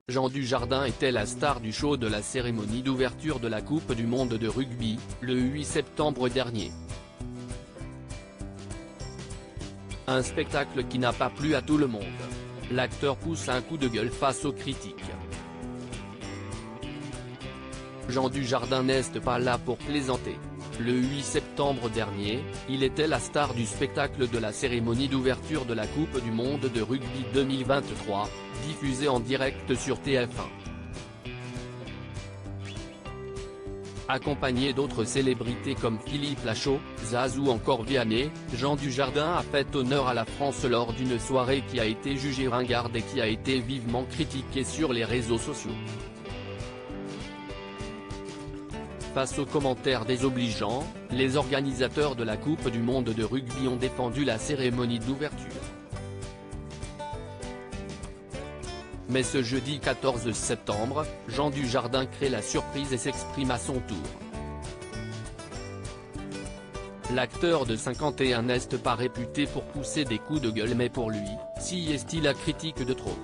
Jean Dujardin était la star du show de la cérémonie d'ouverture de la Coupe du monde de rugby, le 8 septembre dernier. Un spectacle qui n'a pas plu à tout le monde. L'acteur pousse un coup de gueule face aux critiques. Jean Dujardin n'est pas là pour plaisanter. Le 8 septembre dernier, il était la star du spectacle de la cérémonie d'ouverture de la Coupe du monde de rugby 2023, diffusée en direct sur TF1. Accompagné d'autres célébrités comme Philippe Lachaud, Zaz ou encore Vianney, Jean Dujardin a fait honneur à la France lors d'une soirée qui a été jugée ringarde et qui a été vivement critiquée sur les réseaux sociaux. Face aux commentaires désobligeants, les organisateurs de la Coupe du monde de rugby ont défendu la cérémonie d'ouverture. Mais ce jeudi 14 septembre, Jean Dujardin crée la surprise et s'exprime à son tour. L'acteur de 51 n'est pas réputé pour pousser des coups de gueule, mais pour lui, si est-il la critique de trop.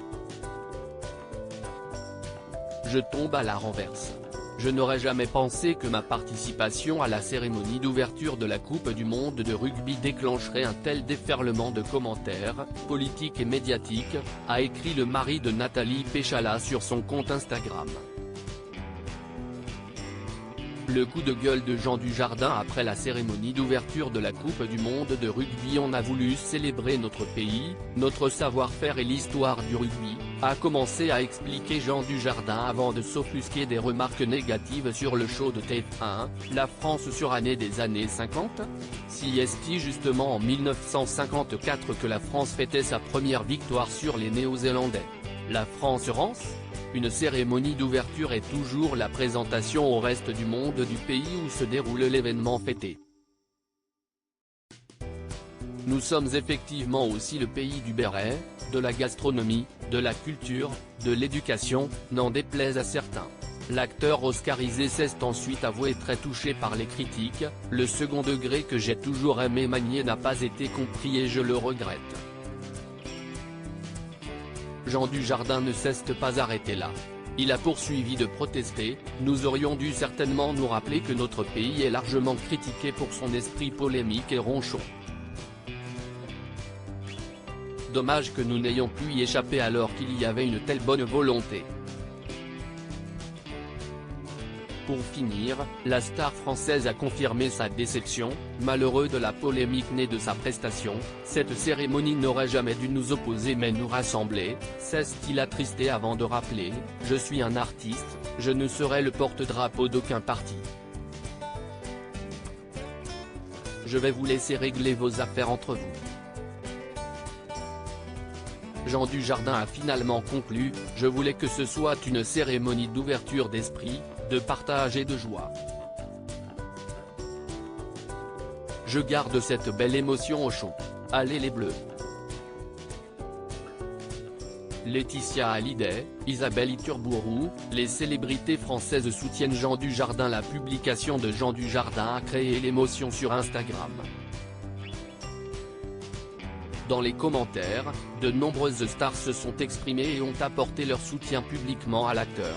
Je tombe à la renverse. Je n'aurais jamais pensé que ma participation à la cérémonie d'ouverture de la Coupe du monde de rugby déclencherait un tel déferlement de commentaires, politiques et médiatiques, a écrit le mari de Nathalie Péchala sur son compte Instagram. Le coup de gueule de Jean Dujardin après la cérémonie d'ouverture de la Coupe du monde de rugby. On a voulu célébrer notre pays, notre savoir-faire et l'histoire du rugby, a commencé à expliquer Jean Dujardin avant de s'offusquer des remarques négatives sur le show de TF1, La France surannée des années 50. Si est justement en 1954 que la France fêtait sa première victoire sur les Néo-Zélandais. La France rance ? Une cérémonie d'ouverture est toujours la présentation au reste du monde du pays où se déroule l'événement fêté. Nous sommes effectivement aussi le pays du béret, de la gastronomie, de la culture, de l'éducation, n'en déplaise à certains. L'acteur oscarisé s'est ensuite avoué très touché par les critiques. Le second degré que j'ai toujours aimé manier n'a pas été compris et je le regrette. Jean Dujardin ne s'est pas arrêté là. Il a poursuivi de protester. Nous aurions dû certainement nous rappeler que notre pays est largement critiqué pour son esprit polémique et ronchon. Dommage que nous n'ayons pu y échapper alors qu'il y avait une telle bonne volonté. Pour finir, la star française a confirmé sa déception, malheureux de la polémique née de sa prestation. Cette cérémonie n'aurait jamais dû nous opposer mais nous rassembler, s'est-il attristé avant de rappeler, je suis un artiste, je ne serai le porte-drapeau d'aucun parti. Je vais vous laisser régler vos affaires entre vous. Jean Dujardin a finalement conclu, je voulais que ce soit une cérémonie d'ouverture d'esprit, de partage et de joie. Je garde cette belle émotion au chaud. Allez les Bleus. Laetitia Hallyday, Isabelle Iturburu, les célébrités françaises soutiennent Jean Dujardin. La publication de Jean Dujardin a créé l'émotion sur Instagram. Dans les commentaires, de nombreuses stars se sont exprimées et ont apporté leur soutien publiquement à l'acteur.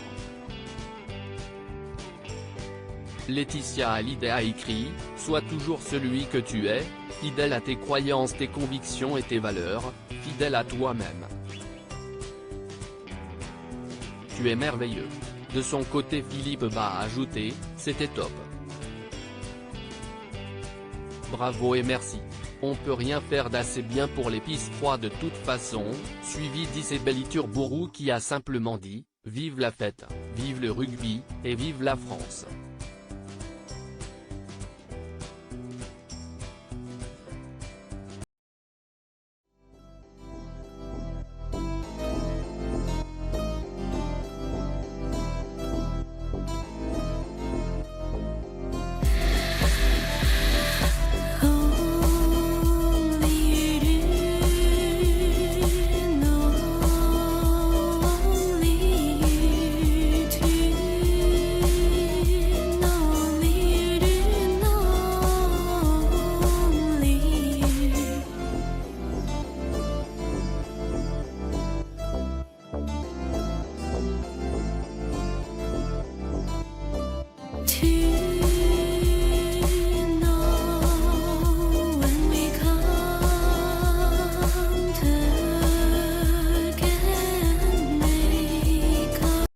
Laetitia Hallyday a écrit « Sois toujours celui que tu es, fidèle à tes croyances, tes convictions et tes valeurs, fidèle à toi-même. Tu es merveilleux ». De son côté Philippe Bas a ajouté « C'était top. Bravo et merci. On peut rien faire d'assez bien pour les PS3 de toute façon », suivi d'Isabelle Iturburu qui a simplement dit « Vive la fête, vive le rugby, et vive la France ».